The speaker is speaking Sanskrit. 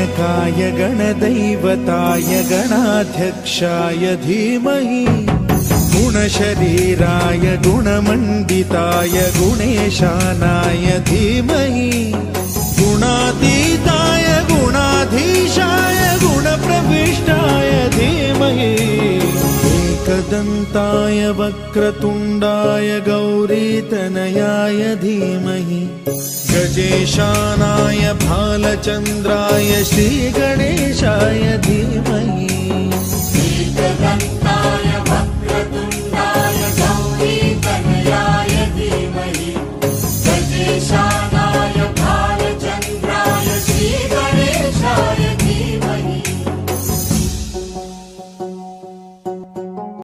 गणनायकाय गणदैवताय गणाध्यक्षाय धीमहि गुणशरीराय गुणमण्डिताय गुणेशानाय धीमहि गुणातीताय गुणाधीशाय गुणप्रविष्टाय धीमहि एकदन्ताय वक्रतुण्डाय गौरीतनयाय धीमहि गजेशानाय भालचन्द्राय श्रीगणेशाय धीमहि